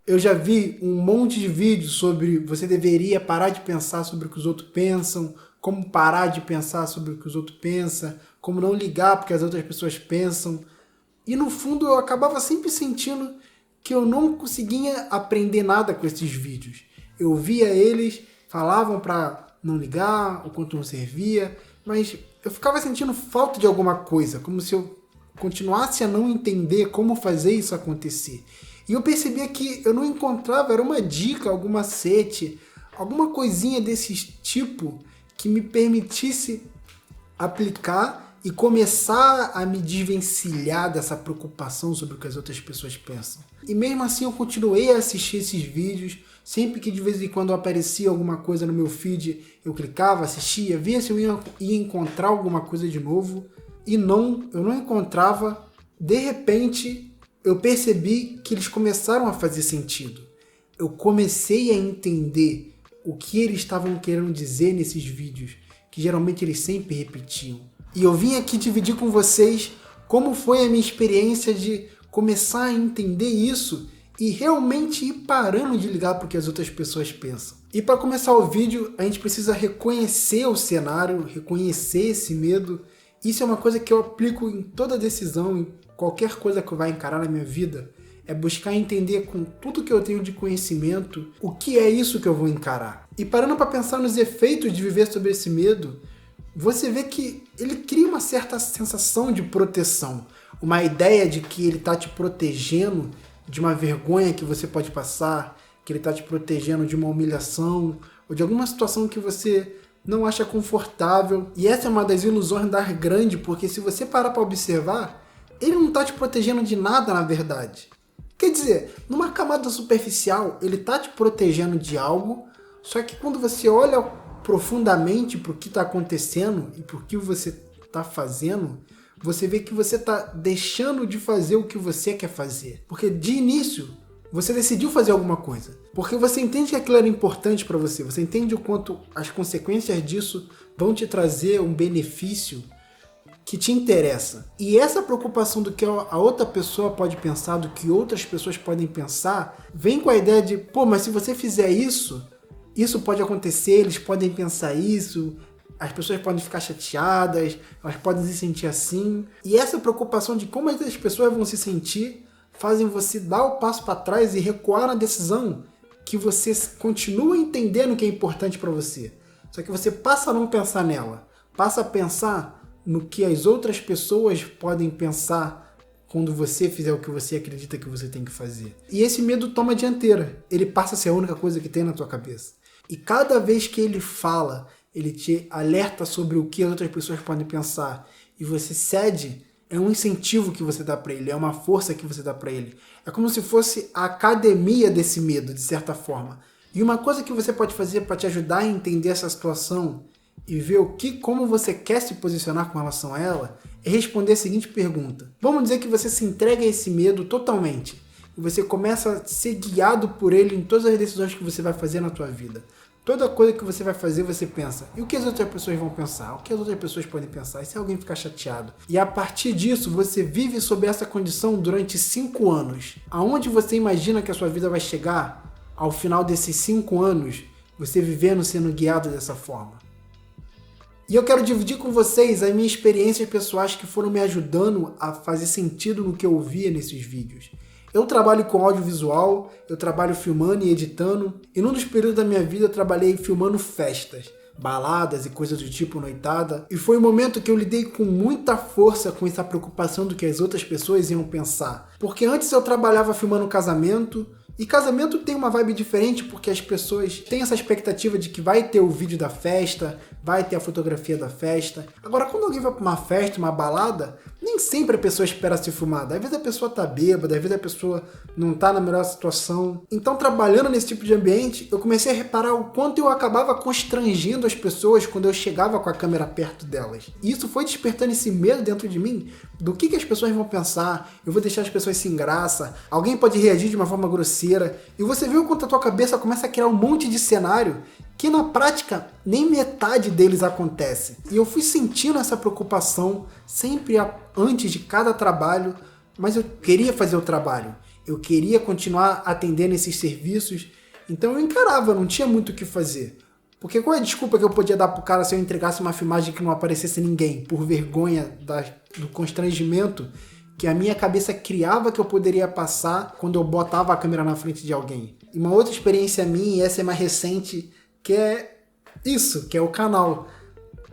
Eu já vi um monte de vídeos sobre você deveria parar de pensar sobre o que os outros pensam, como parar de pensar sobre o que os outros pensam, como não ligar porque as outras pessoas pensam. E no fundo eu acabava sempre sentindo que eu não conseguia aprender nada com esses vídeos. Eu via eles, falavam para não ligar, o quanto não servia, mas eu ficava sentindo falta de alguma coisa, como se eu continuasse a não entender como fazer isso acontecer. E eu percebia que eu não encontrava, era uma dica, algum macete, alguma coisinha desse tipo que me permitisse aplicar e começar a me desvencilhar dessa preocupação sobre o que as outras pessoas pensam. E mesmo assim eu continuei a assistir esses vídeos, sempre que de vez em quando aparecia alguma coisa no meu feed, eu clicava, assistia, via se eu ia encontrar alguma coisa de novo, e eu não encontrava. De repente, eu percebi que eles começaram a fazer sentido. Eu comecei a entender o que eles estavam querendo dizer nesses vídeos, que geralmente eles sempre repetiam. E eu vim aqui dividir com vocês como foi a minha experiência de começar a entender isso e realmente ir parando de ligar para o que as outras pessoas pensam. E para começar o vídeo, a gente precisa reconhecer o cenário, reconhecer esse medo. Isso é uma coisa que eu aplico em toda decisão, em qualquer coisa que eu vá encarar na minha vida, é buscar entender com tudo que eu tenho de conhecimento o que é isso que eu vou encarar. E parando para pensar nos efeitos de viver sobre esse medo, você vê que ele cria uma certa sensação de proteção, uma ideia de que ele está te protegendo de uma vergonha que você pode passar, que ele está te protegendo de uma humilhação ou de alguma situação que você não acha confortável. E essa é uma das ilusões da grande, porque se você parar para observar, ele não está te protegendo de nada na verdade. Quer dizer, numa camada superficial, ele está te protegendo de algo, só que quando você olha profundamente para o que está acontecendo e para o que você está fazendo, você vê que você está deixando de fazer o que você quer fazer. Porque de início, você decidiu fazer alguma coisa. Porque você entende que aquilo era importante para você. Você entende o quanto as consequências disso vão te trazer um benefício que te interessa. E essa preocupação do que a outra pessoa pode pensar, do que outras pessoas podem pensar, vem com a ideia de, pô, mas se você fizer isso, isso pode acontecer, eles podem pensar isso, as pessoas podem ficar chateadas, elas podem se sentir assim. E essa preocupação de como as pessoas vão se sentir fazem você dar o passo para trás e recuar na decisão que você continua entendendo que é importante para você. Só que você passa a não pensar nela, passa a pensar no que as outras pessoas podem pensar quando você fizer o que você acredita que você tem que fazer. E esse medo toma a dianteira, ele passa a ser a única coisa que tem na tua cabeça. E cada vez que ele fala, ele te alerta sobre o que as outras pessoas podem pensar e você cede, é um incentivo que você dá para ele, é uma força que você dá para ele. É como se fosse a academia desse medo, de certa forma. E uma coisa que você pode fazer para te ajudar a entender essa situação e ver como você quer se posicionar com relação a ela, é responder a seguinte pergunta. Vamos dizer que você se entrega a esse medo totalmente e você começa a ser guiado por ele em todas as decisões que você vai fazer na tua vida. Toda coisa que você vai fazer, você pensa, e o que as outras pessoas vão pensar? O que as outras pessoas podem pensar? E se alguém ficar chateado? E a partir disso, você vive sob essa condição durante 5 anos. Aonde você imagina que a sua vida vai chegar ao final desses 5 anos, você vivendo, sendo guiado dessa forma? E eu quero dividir com vocês as minhas experiências pessoais que foram me ajudando a fazer sentido no que eu via nesses vídeos. Eu trabalho com audiovisual, eu trabalho filmando e editando, e num dos períodos da minha vida eu trabalhei filmando festas, baladas e coisas do tipo noitada, e foi um momento que eu lidei com muita força com essa preocupação do que as outras pessoas iam pensar. Porque antes eu trabalhava filmando casamento, e casamento tem uma vibe diferente porque as pessoas têm essa expectativa de que vai ter o vídeo da festa, vai ter a fotografia da festa. Agora, quando alguém vai para uma festa, uma balada, nem sempre a pessoa espera ser filmada. Às vezes a pessoa tá bêbada, às vezes a pessoa não tá na melhor situação. Então, trabalhando nesse tipo de ambiente, eu comecei a reparar o quanto eu acabava constrangendo as pessoas quando eu chegava com a câmera perto delas. E isso foi despertando esse medo dentro de mim do que as pessoas vão pensar, eu vou deixar as pessoas sem graça, alguém pode reagir de uma forma grosseira, e você viu quanto a tua cabeça começa a criar um monte de cenário que na prática nem metade deles acontece. E eu fui sentindo essa preocupação sempre antes de cada trabalho, mas eu queria fazer o trabalho. eu queria continuar atendendo esses serviços, então eu encarava, não tinha muito o que fazer. Porque qual é a desculpa que eu podia dar pro cara se eu entregasse uma filmagem que não aparecesse ninguém, por vergonha do constrangimento que a minha cabeça criava que eu poderia passar quando eu botava a câmera na frente de alguém. E uma outra experiência minha, e essa é mais recente, que é isso, que é o canal.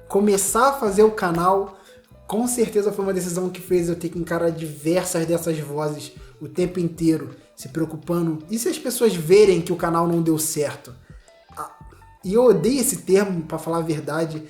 Começar a fazer o canal, com certeza foi uma decisão que fez eu ter que encarar diversas dessas vozes o tempo inteiro, se preocupando. E se as pessoas verem que o canal não deu certo? E eu odeio esse termo, para falar a verdade,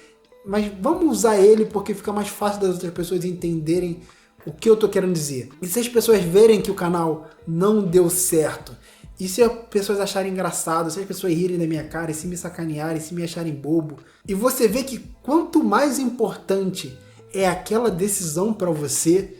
mas vamos usar ele porque fica mais fácil das outras pessoas entenderem o que eu tô querendo dizer. E se as pessoas verem que o canal não deu certo? E se as pessoas acharem engraçado, se as pessoas rirem da minha cara, e se me sacanearem, se me acharem bobo? E você vê que quanto mais importante é aquela decisão para você,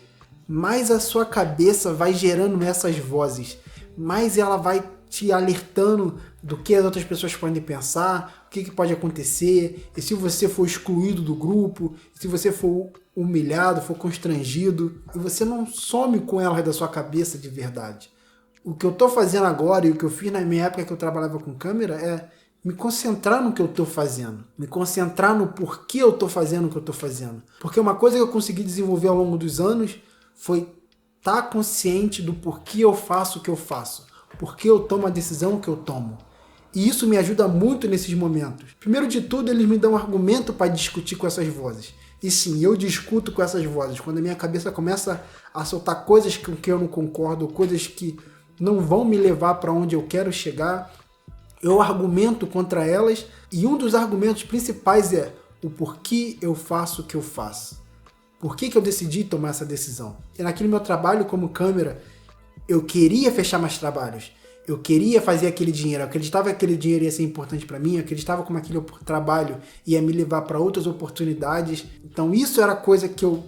mais a sua cabeça vai gerando essas vozes, mais ela vai te alertando do que as outras pessoas podem pensar, o que pode acontecer, e se você for excluído do grupo, se você for humilhado, for constrangido, e você não some com elas da sua cabeça de verdade. O que eu estou fazendo agora e o que eu fiz na minha época que eu trabalhava com câmera é me concentrar no que eu estou fazendo, me concentrar no porquê eu estou fazendo o que eu estou fazendo. Porque uma coisa que eu consegui desenvolver ao longo dos anos foi estar consciente do porquê eu faço o que eu faço, porquê eu tomo a decisão que eu tomo. E isso me ajuda muito nesses momentos. Primeiro de tudo, eles me dão um argumento para discutir com essas vozes. E sim, eu discuto com essas vozes. Quando a minha cabeça começa a soltar coisas com que eu não concordo, coisas que não vão me levar para onde eu quero chegar, eu argumento contra elas. E um dos argumentos principais é o porquê eu faço o que eu faço. Por que eu decidi tomar essa decisão? E naquele meu trabalho como câmera, eu queria fechar mais trabalhos. Eu queria fazer aquele dinheiro, eu acreditava que aquele dinheiro ia ser importante para mim, eu acreditava como aquele trabalho ia me levar para outras oportunidades. Então isso era coisa que eu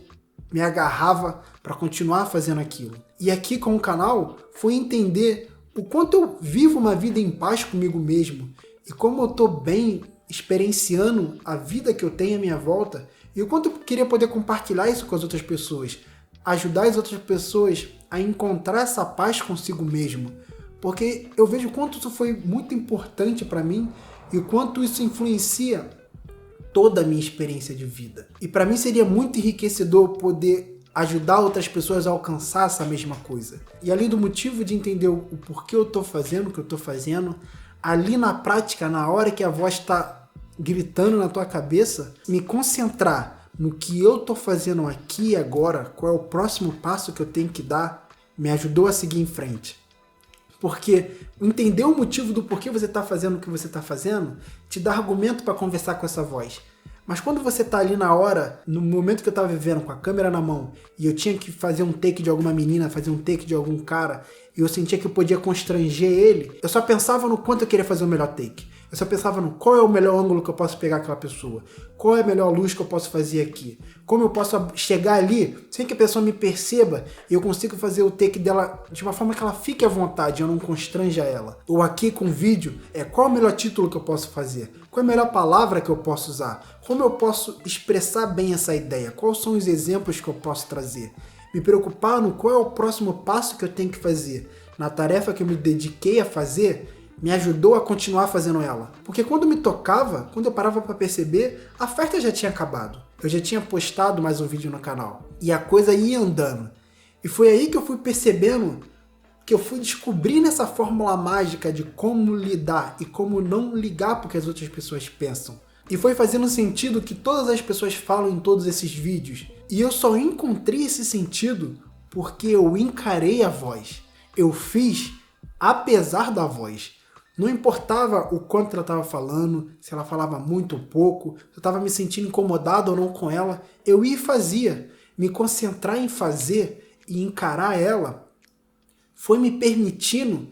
me agarrava para continuar fazendo aquilo. E aqui com o canal foi entender o quanto eu vivo uma vida em paz comigo mesmo e como eu estou bem experienciando a vida que eu tenho à minha volta e o quanto eu queria poder compartilhar isso com as outras pessoas, ajudar as outras pessoas a encontrar essa paz consigo mesmo. Porque eu vejo o quanto isso foi muito importante para mim e o quanto isso influencia toda a minha experiência de vida. E para mim seria muito enriquecedor poder ajudar outras pessoas a alcançar essa mesma coisa. E além do motivo de entender o porquê eu estou fazendo o que eu estou fazendo, ali na prática, na hora que a voz está gritando na tua cabeça, me concentrar no que eu estou fazendo aqui e agora, qual é o próximo passo que eu tenho que dar, me ajudou a seguir em frente. Porque entender o motivo do porquê você está fazendo o que você está fazendo te dá argumento para conversar com essa voz. Mas quando você está ali na hora, no momento que eu estava vivendo com a câmera na mão e eu tinha que fazer um take de alguma menina, fazer um take de algum cara e eu sentia que eu podia constranger ele, eu só pensava no quanto eu queria fazer o melhor take. Eu só pensava no qual é o melhor ângulo que eu posso pegar aquela pessoa, qual é a melhor luz que eu posso fazer aqui, como eu posso chegar ali sem que a pessoa me perceba e eu consigo fazer o take dela de uma forma que ela fique à vontade, eu não constranja ela. Ou aqui com o vídeo, qual é o melhor título que eu posso fazer, qual é a melhor palavra que eu posso usar, como eu posso expressar bem essa ideia, quais são os exemplos que eu posso trazer. Me preocupar no qual é o próximo passo que eu tenho que fazer na tarefa que eu me dediquei a fazer, me ajudou a continuar fazendo ela. Porque quando me tocava, quando eu parava para perceber, a festa já tinha acabado. Eu já tinha postado mais um vídeo no canal. E a coisa ia andando. E foi aí que eu fui percebendo, que eu fui descobrindo essa fórmula mágica de como lidar e como não ligar porque as outras pessoas pensam. E foi fazendo sentido que todas as pessoas falam em todos esses vídeos. E eu só encontrei esse sentido porque eu encarei a voz. Eu fiz apesar da voz. Não importava o quanto ela estava falando, se ela falava muito ou pouco, se eu estava me sentindo incomodado ou não com ela, eu ia e fazia. Me concentrar em fazer e encarar ela foi me permitindo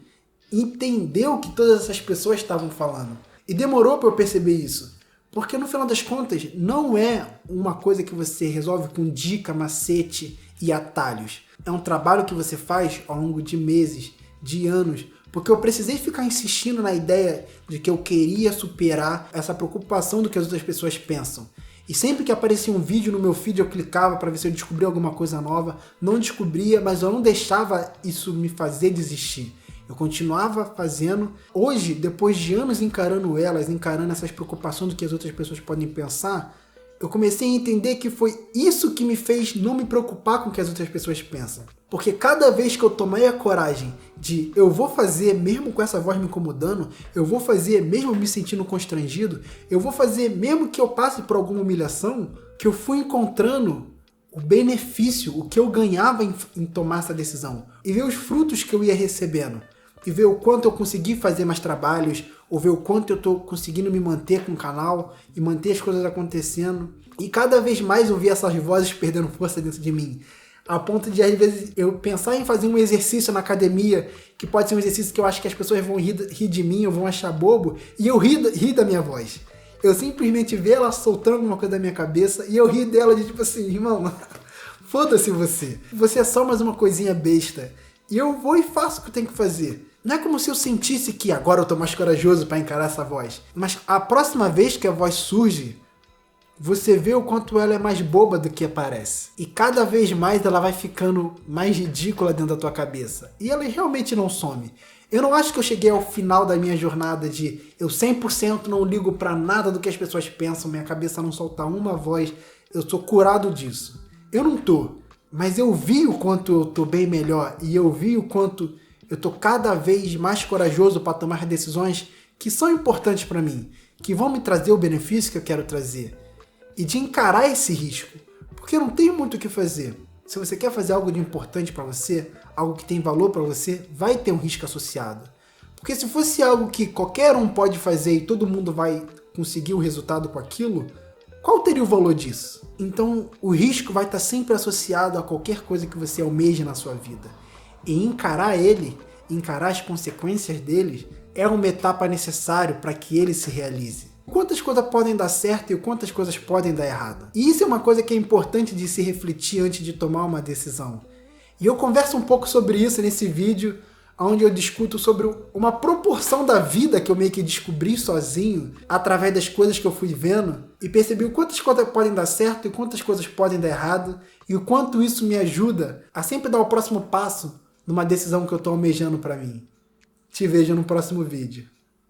entender o que todas essas pessoas estavam falando. E demorou para eu perceber isso. Porque no final das contas, não é uma coisa que você resolve com dica, macete e atalhos. É um trabalho que você faz ao longo de meses, de anos, porque eu precisei ficar insistindo na ideia de que eu queria superar essa preocupação do que as outras pessoas pensam. E sempre que aparecia um vídeo no meu feed, eu clicava para ver se eu descobria alguma coisa nova. Não descobria, mas eu não deixava isso me fazer desistir. Eu continuava fazendo. Hoje, depois de anos encarando essas preocupações do que as outras pessoas podem pensar, eu comecei a entender que foi isso que me fez não me preocupar com o que as outras pessoas pensam. Porque cada vez que eu tomei a coragem de eu vou fazer mesmo com essa voz me incomodando, eu vou fazer mesmo me sentindo constrangido, eu vou fazer mesmo que eu passe por alguma humilhação, que eu fui encontrando o benefício, o que eu ganhava em tomar essa decisão. E ver os frutos que eu ia recebendo. E ver o quanto eu consegui fazer mais trabalhos, ou ver o quanto eu estou conseguindo me manter com o canal e manter as coisas acontecendo. E cada vez mais eu vi essas vozes perdendo força dentro de mim. A ponto de, às vezes, eu pensar em fazer um exercício na academia, que pode ser um exercício que eu acho que as pessoas vão rir de mim, ou vão achar bobo, e eu ri da minha voz. Eu simplesmente ver ela soltando alguma coisa da minha cabeça, e eu ri dela de tipo assim, irmão, foda-se você. Você é só mais uma coisinha besta. E eu vou e faço o que eu tenho que fazer. Não é como se eu sentisse que agora eu tô mais corajoso para encarar essa voz. Mas a próxima vez que a voz surge, você vê o quanto ela é mais boba do que parece. E cada vez mais ela vai ficando mais ridícula dentro da tua cabeça. E ela realmente não some. Eu não acho que eu cheguei ao final da minha jornada de eu 100% não ligo pra nada do que as pessoas pensam, minha cabeça não solta uma voz, eu sou curado disso. Eu não tô. Mas eu vi o quanto eu tô bem melhor e eu vi o quanto eu tô cada vez mais corajoso para tomar decisões que são importantes para mim, que vão me trazer o benefício que eu quero trazer. E de encarar esse risco, porque eu não tenho muito o que fazer. Se você quer fazer algo de importante para você, algo que tem valor para você, vai ter um risco associado. Porque se fosse algo que qualquer um pode fazer e todo mundo vai conseguir um resultado com aquilo, qual teria o valor disso? Então o risco vai estar sempre associado a qualquer coisa que você almeja na sua vida. E encarar ele, encarar as consequências dele, é uma etapa necessária para que ele se realize. Quantas coisas podem dar certo e quantas coisas podem dar errado. E isso é uma coisa que é importante de se refletir antes de tomar uma decisão. E eu converso um pouco sobre isso nesse vídeo, onde eu discuto sobre uma proporção da vida que eu meio que descobri sozinho, através das coisas que eu fui vendo, e percebi o quantas coisas podem dar certo e quantas coisas podem dar errado, e o quanto isso me ajuda a sempre dar o próximo passo numa decisão que eu estou almejando para mim. Te vejo no próximo vídeo.